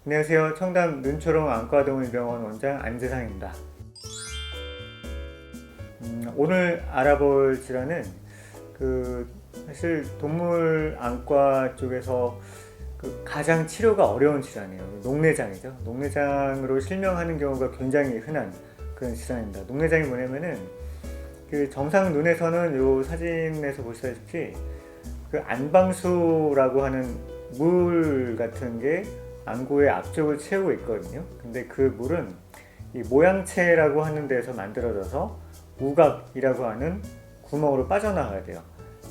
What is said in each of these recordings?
안녕하세요. 청담 눈초롱 안과동물병원 원장 안재상입니다. 오늘 알아볼 질환은 사실 동물 안과 쪽에서 가장 치료가 어려운 질환이에요. 녹내장이죠. 녹내장으로 실명하는 경우가 굉장히 흔한 그런 질환입니다. 녹내장이 뭐냐면은 정상 눈에서는 이 사진에서 보시다시피 안방수라고 하는 물 같은 게 안구의 앞쪽을 채우고 있거든요. 근데 그 물은 이 모양체라고 하는 데서 만들어져서 우각이라고 하는 구멍으로 빠져나가야 돼요.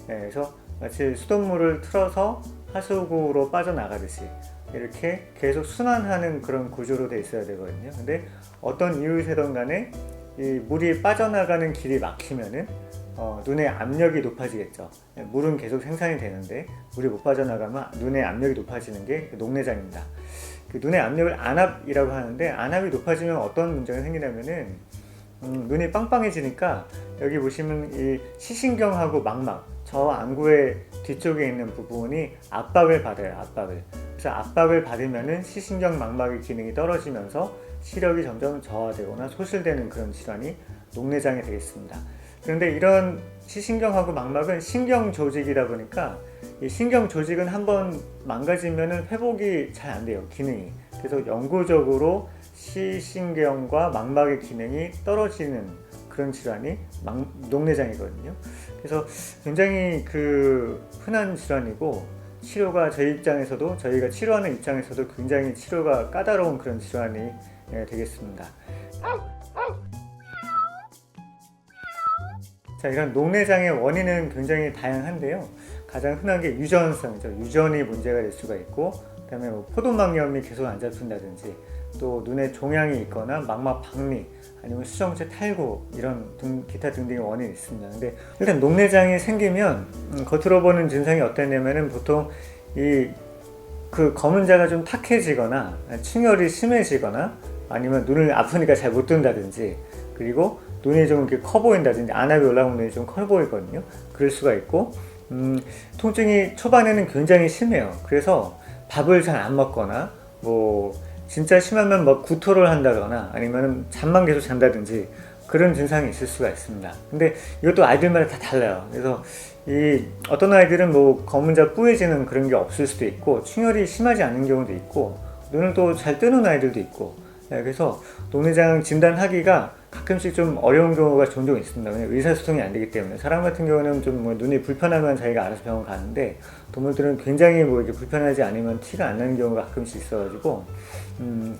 그래서 마치 수돗물을 틀어서 하수구로 빠져나가듯이 이렇게 계속 순환하는 그런 구조로 돼 있어야 되거든요. 근데 어떤 이유이든 간에 이 물이 빠져나가는 길이 막히면은 눈의 압력이 높아지겠죠. 물은 계속 생산이 되는데 물이 못 빠져나가면 눈의 압력이 높아지는 게 녹내장입니다. 눈의 압력을 안압이라고 하는데, 안압이 높아지면 어떤 문제가 생기냐면은 눈이 빵빵해지니까 여기 보시면 이 시신경하고 망막, 저 안구의 뒤쪽에 있는 부분이 압박을 받아요. 압박을. 그래서 압박을 받으면은 시신경 망막의 기능이 떨어지면서 시력이 점점 저하되거나 소실되는 그런 질환이 녹내장이 되겠습니다. 그런데 이런 시신경하고 망막은 신경 조직이다 보니까 이 신경 조직은 한번 망가지면 회복이 잘 안 돼요, 기능이. 그래서 영구적으로 시신경과 망막의 기능이 떨어지는 그런 질환이 녹내장이거든요. 그래서 굉장히 흔한 질환이고, 치료가 저희 입장에서도, 저희가 치료하는 입장에서도 굉장히 치료가 까다로운 그런 질환이 되겠습니다. 자, 이런 녹내장의 원인은 굉장히 다양한데요. 가장 흔한 게 유전성이죠. 유전이 문제가 될 수가 있고, 그 다음에 포도막염이 계속 안 잡힌다든지, 또 눈에 종양이 있거나 망막 박리, 아니면 수정체 탈구, 이런 기타 등등의 원인이 있습니다. 근데 일단 녹내장이 생기면 겉으로 보는 증상이 어떠냐면은 보통 검은 자가 좀 탁해지거나 충혈이 심해지거나 아니면 눈을 아프니까 잘 못 뜬다든지, 그리고 눈이 좀 이렇게 커 보인다든지, 안압이 올라오면 눈이 좀 커 보이거든요. 그럴 수가 있고, 통증이 초반에는 굉장히 심해요. 그래서 밥을 잘 안 먹거나, 진짜 심하면 구토를 한다거나, 아니면 잠만 계속 잔다든지, 그런 증상이 있을 수가 있습니다. 근데 이것도 아이들마다 다 달라요. 그래서 어떤 아이들은 검은자 뿌얘지는 그런 게 없을 수도 있고, 충혈이 심하지 않은 경우도 있고, 눈을 또 잘 뜨는 아이들도 있고, 그래서 녹내장 진단하기가 가끔씩 좀 어려운 경우가 종종 있습니다. 왜냐면 의사소통이 안 되기 때문에. 사람 같은 경우는 좀 눈이 불편하면 자기가 알아서 병원 가는데, 동물들은 굉장히 이렇게 불편하지 않으면 티가 안 나는 경우가 가끔씩 있어가지고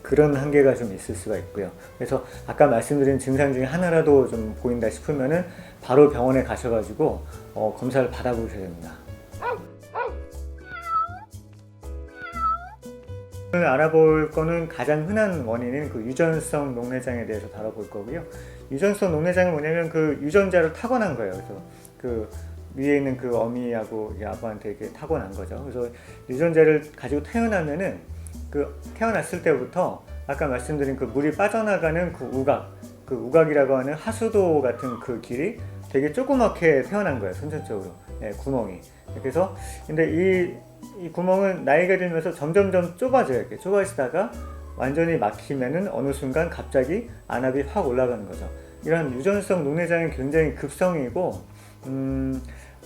그런 한계가 좀 있을 수가 있고요. 그래서 아까 말씀드린 증상 중에 하나라도 좀 보인다 싶으면은 바로 병원에 가셔가지고 검사를 받아보셔야 됩니다. 오늘 알아볼 거는 가장 흔한 원인인 유전성 녹내장에 대해서 다뤄볼 거고요. 유전성 녹내장은 뭐냐면 유전자로 타고난 거예요. 그래서 위에 있는 어미하고 아빠한테 이렇게 타고난 거죠. 그래서 유전자를 가지고 태어나면은 태어났을 때부터 아까 말씀드린 물이 빠져나가는 우각이라고 하는 하수도 같은 길이 되게 조그맣게 태어난 거예요. 선천적으로. 구멍이. 그래서 근데 이 구멍은 나이가 들면서 점점점 좁아져요. 이렇게 좁아지다가 완전히 막히면은 어느 순간 갑자기 안압이 확 올라가는 거죠. 이런 유전성 녹내장은 굉장히 급성이고,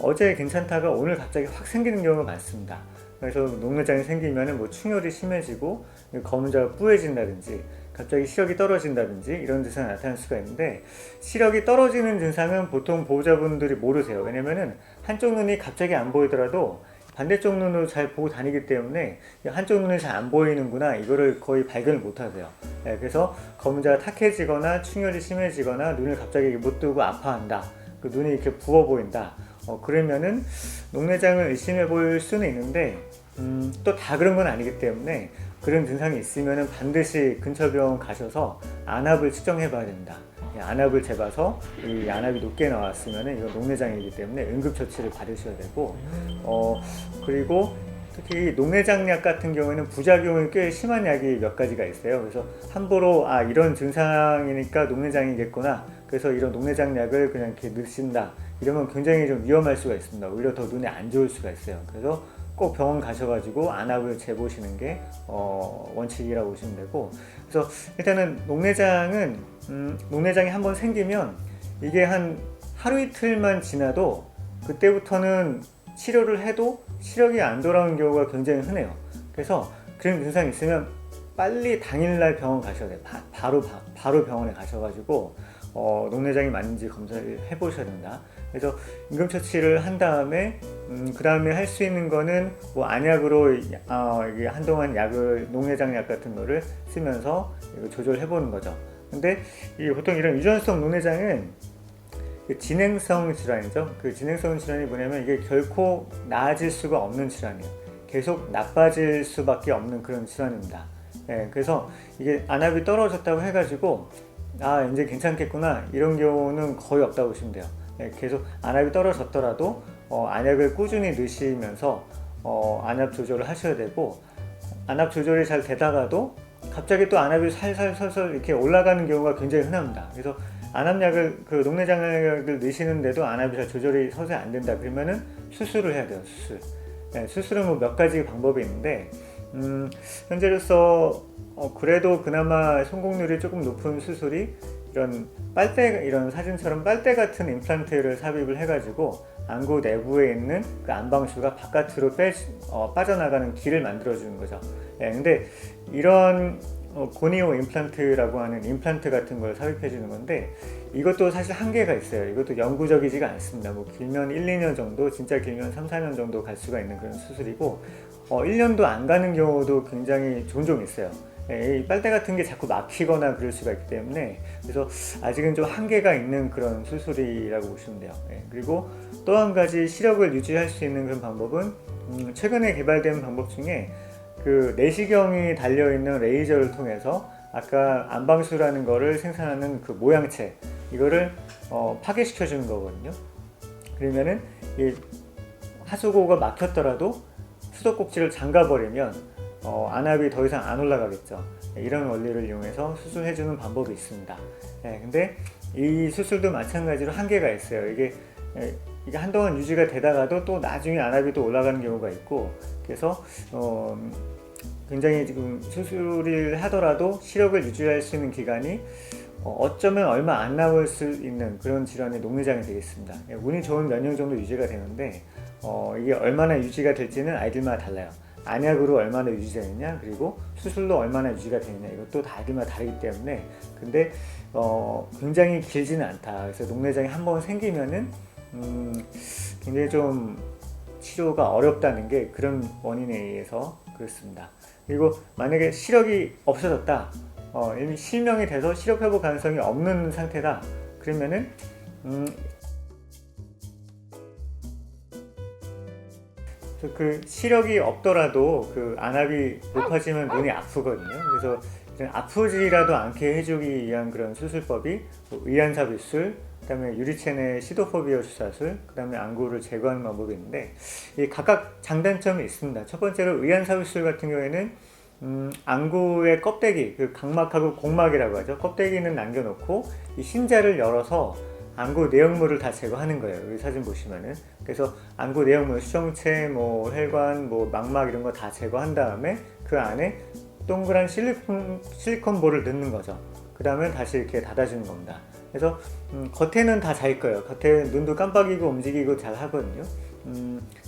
어제 괜찮다가 오늘 갑자기 확 생기는 경우가 많습니다. 그래서 녹내장이 생기면은 충혈이 심해지고, 검은자가 뿌얘진다든지, 갑자기 시력이 떨어진다든지, 이런 증상이 나타날 수가 있는데, 시력이 떨어지는 증상은 보통 보호자분들이 모르세요. 왜냐면은 한쪽 눈이 갑자기 안 보이더라도 반대쪽 눈으로 잘 보고 다니기 때문에 한쪽 눈이 잘 안 보이는구나, 이거를 거의 발견을 못 하세요. 그래서 검은자가 탁해지거나 충혈이 심해지거나 눈을 갑자기 못 뜨고 아파한다, 눈이 이렇게 부어 보인다, 그러면은 녹내장을 의심해 볼 수는 있는데, 또 다 그런 건 아니기 때문에 그런 증상이 있으면은 반드시 근처 병원 가셔서 안압을 측정해 봐야 됩니다. 안압을 재봐서 이 안압이 높게 나왔으면 이건 녹내장이기 때문에 응급처치를 받으셔야 되고, 그리고 특히 녹내장약 같은 경우에는 부작용이 꽤 심한 약이 몇 가지가 있어요. 그래서 함부로 이런 증상이니까 녹내장이겠구나, 그래서 이런 녹내장약을 그냥 이렇게 넣으신다, 이러면 굉장히 좀 위험할 수가 있습니다. 오히려 더 눈에 안 좋을 수가 있어요. 그래서 꼭 병원 가셔가지고 안압을 재보시는 게 원칙이라고 보시면 되고, 그래서 일단은 녹내장이 한번 생기면 이게 한 하루 이틀만 지나도 그때부터는 치료를 해도 시력이 안 돌아오는 경우가 굉장히 흔해요. 그래서 그런 증상이 있으면 빨리 당일날 병원 가셔야 돼요. 바로 병원에 가셔가지고 녹내장이 맞는지 검사를 해보셔야 된다. 그래서 응급처치를 한 다음에 그 다음에 할 수 있는 거는 뭐 안약으로 이게 한동안 녹내장 약 같은 거를 쓰면서 조절해 보는 거죠. 근데 보통 이런 유전성 녹내장은 진행성 질환이죠. 그 진행성 질환이 뭐냐면 이게 결코 나아질 수가 없는 질환이에요. 계속 나빠질 수밖에 없는 그런 질환입니다. 그래서 이게 안압이 떨어졌다고 해가지고 이제 괜찮겠구나 이런 경우는 거의 없다고 보시면 돼요. 계속 안압이 떨어졌더라도 안약을 꾸준히 넣으시면서 안압 조절을 하셔야 되고, 안압 조절이 잘 되다가도 갑자기 또 안압이 살살살살 이렇게 올라가는 경우가 굉장히 흔합니다. 그래서 안압약을 녹내장약을 넣으시는데도 안압이 잘 조절이 서서히 안 된다 그러면은 수술을 해야 돼요. 수술은 뭐 몇 가지 방법이 있는데 현재로서 그래도 그나마 성공률이 조금 높은 수술이 이런 사진처럼 빨대 같은 임플란트를 삽입을 해가지고 안구 내부에 있는 그 안방수가 바깥으로 빠져나가는 길을 만들어주는 거죠. 근데 이런 고니오 임플란트라고 하는 임플란트 같은 걸 삽입해 주는 건데, 이것도 사실 한계가 있어요. 이것도 영구적이지가 않습니다. 뭐 길면 1, 2년 정도, 진짜 길면 3, 4년 정도 갈 수가 있는 그런 수술이고, 1년도 안 가는 경우도 굉장히 종종 있어요. 이 빨대 같은 게 자꾸 막히거나 그럴 수가 있기 때문에, 그래서 아직은 좀 한계가 있는 그런 수술이라고 보시면 돼요. 그리고 또 한 가지 시력을 유지할 수 있는 그런 방법은 최근에 개발된 방법 중에 그 내시경이 달려있는 레이저를 통해서 아까 안방수라는 거를 생산하는 그 모양체, 이거를 파괴시켜 주는 거거든요. 그러면은 이 하수구가 막혔더라도 수도꼭지를 잠가 버리면 안압이 더 이상 안 올라가겠죠. 이런 원리를 이용해서 수술해 주는 방법이 있습니다. 근데 이 수술도 마찬가지로 한계가 있어요. 이게 한동안 유지가 되다가도 또 나중에 안압이 또 올라가는 경우가 있고, 그래서 굉장히 지금 수술을 하더라도 시력을 유지할 수 있는 기간이 어쩌면 얼마 안 남을 수 있는 그런 질환의 녹내장이 되겠습니다. 운이 좋은 몇 년 정도 유지가 되는데 이게 얼마나 유지가 될지는 아이들마다 달라요. 안약으로 얼마나 유지되느냐, 그리고 수술로 얼마나 유지가 되느냐, 이것도 다 아이들마다 다르기 때문에, 근데 굉장히 길지는 않다. 그래서 녹내장이 한번 생기면은 굉장히 좀 치료가 어렵다는 게 그런 원인에 의해서 그렇습니다. 그리고 만약에 시력이 없어졌다, 이미 실명이 돼서 시력 회복 가능성이 없는 상태다, 그러면은 그 시력이 없더라도 그 안압이 높아지면 눈이 아프거든요. 그래서 아프지라도 않게 해주기 위한 그런 수술법이 의안삽입술, 그 다음에 유리체내 시도포비아 주사술, 그 다음에 안구를 제거하는 방법이 있는데, 이 각각 장단점이 있습니다. 첫 번째로 의안삽입술 같은 경우에는 안구의 껍데기, 그 각막하고 공막이라고 하죠. 껍데기는 남겨놓고 이 흰자를 열어서 안구 내용물을 다 제거하는 거예요. 여기 사진 보시면은. 그래서 안구 내용물, 수정체, 혈관, 망막 이런 거 다 제거한 다음에 그 안에 동그란 실리콘볼을 넣는 거죠. 그 다음에 다시 이렇게 닫아주는 겁니다. 그래서 겉에는 다 잘 거예요. 겉에 눈도 깜빡이고 움직이고 잘 하거든요.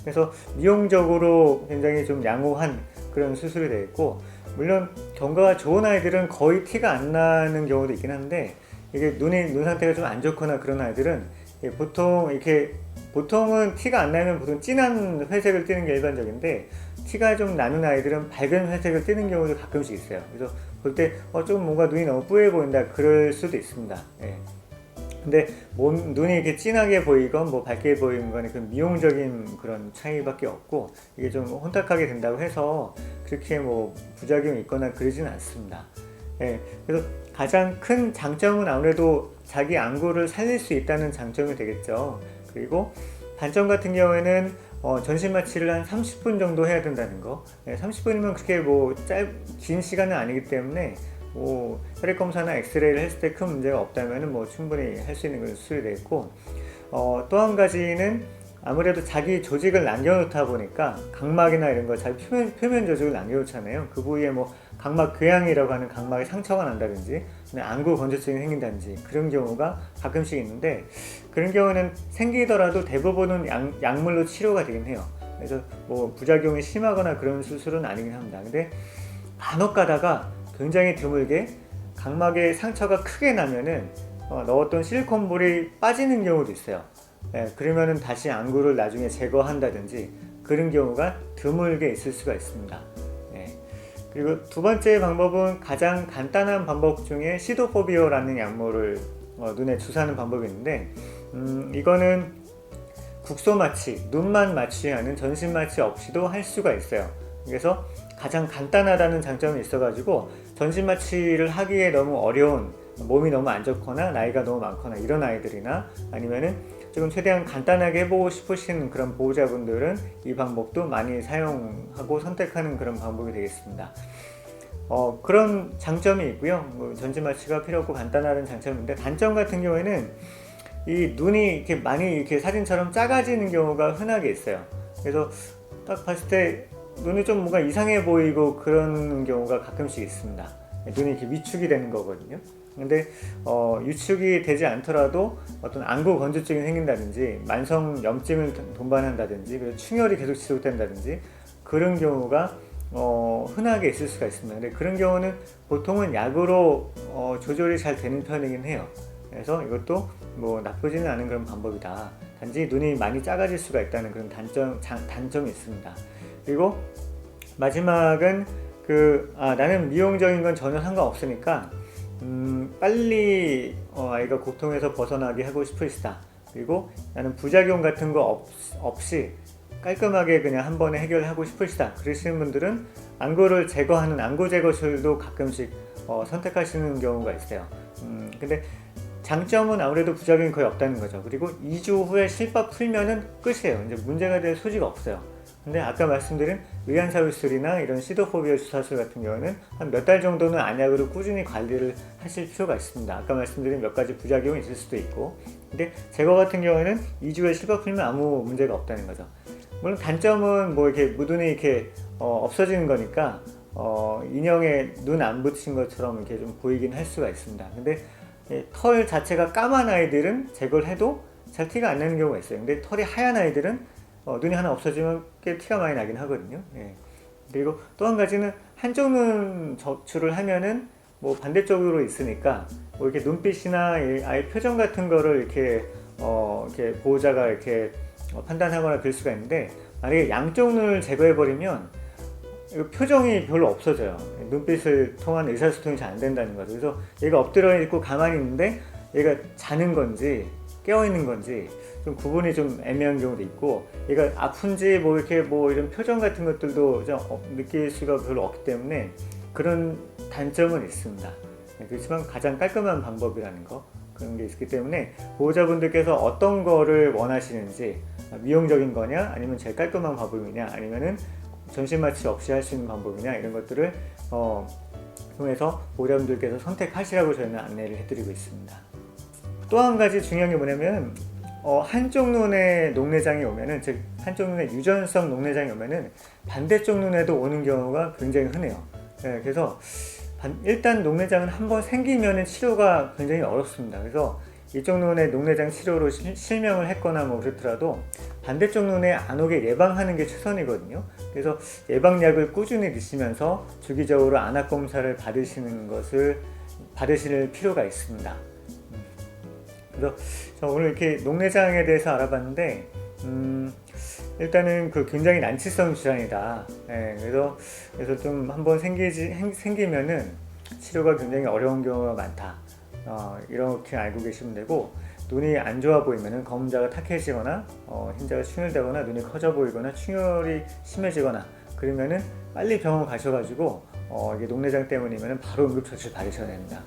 그래서 미용적으로 굉장히 좀 양호한 그런 수술이 되어 있고, 물론 경과가 좋은 아이들은 거의 티가 안 나는 경우도 있긴 한데, 이게 눈 상태가 좀 안 좋거나 그런 아이들은 보통은 티가 안 나면 보통 진한 회색을 띠는 게 일반적인데, 티가 좀 나는 아이들은 밝은 회색을 띠는 경우도 가끔씩 있어요. 그래서 볼 때 좀 뭔가 눈이 너무 뿌얘 보인다, 그럴 수도 있습니다. 근데 눈이 이렇게 진하게 보이건 밝게 보이는 건 그 미용적인 그런 차이밖에 없고, 이게 좀 혼탁하게 된다고 해서 그렇게 부작용이 있거나 그러지는 않습니다. 그래서 가장 큰 장점은 아무래도 자기 안구를 살릴 수 있다는 장점이 되겠죠. 그리고 단점 같은 경우에는 전신 마취를 한 30분 정도 해야 된다는 거. 30분이면 그렇게 긴 시간은 아니기 때문에 혈액 검사나 엑스레이를 했을 때 큰 문제가 없다면 충분히 할 수 있는 건 수술이 되겠고, 또 한 가지는 아무래도 자기 조직을 남겨놓다 보니까 각막이나 이런 거 자기 표면 조직을 남겨놓잖아요. 그 부위에 뭐 각막 궤양이라고 하는 각막에 상처가 난다든지 안구 건조증이 생긴다든지 그런 경우가 가끔씩 있는데, 그런 경우는 생기더라도 대부분은 약물로 치료가 되긴 해요. 그래서 뭐 부작용이 심하거나 그런 수술은 아니긴 합니다. 근데 간혹 가다가 굉장히 드물게 각막에 상처가 크게 나면은 넣었던 실리콘볼이 빠지는 경우도 있어요. 그러면은 다시 안구를 나중에 제거한다든지 그런 경우가 드물게 있을 수가 있습니다. 그리고 두 번째 방법은 가장 간단한 방법 중에 시도포비어라는 약물을 눈에 주사하는 방법이 있는데, 이거는 국소 마취, 눈만 마취하는 전신 마취 없이도 할 수가 있어요. 그래서 가장 간단하다는 장점이 있어가지고 전신 마취를 하기에 너무 어려운, 몸이 너무 안 좋거나 나이가 너무 많거나 이런 아이들이나 아니면은 조금 최대한 간단하게 해보고 싶으신 그런 보호자분들은 이 방법도 많이 사용하고 선택하는 그런 방법이 되겠습니다. 그런 장점이 있고요. 뭐 전신 마취가 필요 없고 간단하다는 장점인데, 단점 같은 경우에는 이 눈이 이렇게 많이 이렇게 사진처럼 작아지는 경우가 흔하게 있어요. 그래서 딱 봤을 때 눈이 좀 뭔가 이상해 보이고 그런 경우가 가끔씩 있습니다. 눈이 이렇게 위축이 되는 거거든요. 근데 위축이 되지 않더라도 어떤 안구 건조증이 생긴다든지 만성 염증을 동반한다든지 그리고 충혈이 계속 지속된다든지 그런 경우가 흔하게 있을 수가 있습니다. 근데 그런 경우는 보통은 약으로 조절이 잘 되는 편이긴 해요. 그래서 이것도 뭐 나쁘지는 않은 그런 방법이다. 단지 눈이 많이 작아질 수가 있다는 그런 단점이 있습니다. 그리고 마지막은 나는 미용적인 건 전혀 상관없으니까 빨리 아이가 고통에서 벗어나게 하고 싶으시다. 그리고 나는 부작용 같은 거 없이 깔끔하게 그냥 한 번에 해결하고 싶으시다. 그러시는 분들은 안구를 제거하는 안구 제거술도 가끔씩 선택하시는 경우가 있어요. 근데 장점은 아무래도 부작용이 거의 없다는 거죠. 그리고 2주 후에 실밥 풀면은 끝이에요. 이제 문제가 될 소지가 없어요. 근데 아까 말씀드린 의안사울술이나 이런 시도포비어 주사술 같은 경우는 한 몇 달 정도는 안약으로 꾸준히 관리를 하실 필요가 있습니다. 아까 말씀드린 몇 가지 부작용이 있을 수도 있고, 근데 제거 같은 경우에는 2주에 실밥 풀면 아무 문제가 없다는 거죠. 물론 단점은 뭐 이렇게 무둔히 이렇게 없어지는 거니까 인형에 눈 안 붙인 것처럼 이렇게 좀 보이긴 할 수가 있습니다. 근데 털 자체가 까만 아이들은 제거를 해도 잘 티가 안 나는 경우가 있어요. 근데 털이 하얀 아이들은 눈이 하나 없어지면 꽤 티가 많이 나긴 하거든요. 그리고 또 한 가지는 한쪽 눈 적출을 하면은 뭐 반대쪽으로 있으니까 뭐 이렇게 눈빛이나 아이 표정 같은 거를 이렇게 보호자가 이렇게 판단하거나 그럴 수가 있는데, 만약에 양쪽 눈을 제거해 버리면 표정이 별로 없어져요. 눈빛을 통한 의사소통이 잘 안 된다는 거죠. 그래서 얘가 엎드려 있고 가만히 있는데 얘가 자는 건지 깨어 있는 건지 좀 구분이 좀 애매한 경우도 있고, 얘가 아픈지 뭐 이렇게 뭐 이런 표정 같은 것들도 좀 느낄 수가 별로 없기 때문에 그런 단점은 있습니다. 그렇지만 가장 깔끔한 방법이라는 거, 그런 게 있기 때문에 보호자분들께서 어떤 거를 원하시는지, 미용적인 거냐 아니면 제일 깔끔한 방법이냐 아니면은 전신 마취 없이 할 수 있는 방법이냐, 이런 것들을 통해서 보호자분들께서 선택하시라고 저희는 안내를 해드리고 있습니다. 또 한 가지 중요한 게 뭐냐면 한쪽 눈에 녹내장이 오면은, 즉 한쪽 눈에 유전성 녹내장이 오면은 반대쪽 눈에도 오는 경우가 굉장히 흔해요. 그래서 일단 녹내장은 한번 생기면은 치료가 굉장히 어렵습니다. 그래서 이쪽 눈에 녹내장 치료로 실명을 했거나 뭐 그렇더라도 반대쪽 눈에 안 오게 예방하는 게 최선이거든요. 그래서 예방약을 꾸준히 드시면서 주기적으로 안악 검사를 받으실 필요가 있습니다. 그래서 저 오늘 이렇게 녹내장에 대해서 알아봤는데, 일단은 굉장히 난치성 질환이다. 그래서 좀 한번 생기면은 치료가 굉장히 어려운 경우가 많다. 이렇게 알고 계시면 되고, 눈이 안 좋아 보이면은 검자가 탁해지거나 흰자가 충혈되거나 눈이 커져 보이거나 충혈이 심해지거나 그러면은 빨리 병원 가셔가지고 이게 녹내장 때문이면은 바로 응급처치를 받으셔야 됩니다.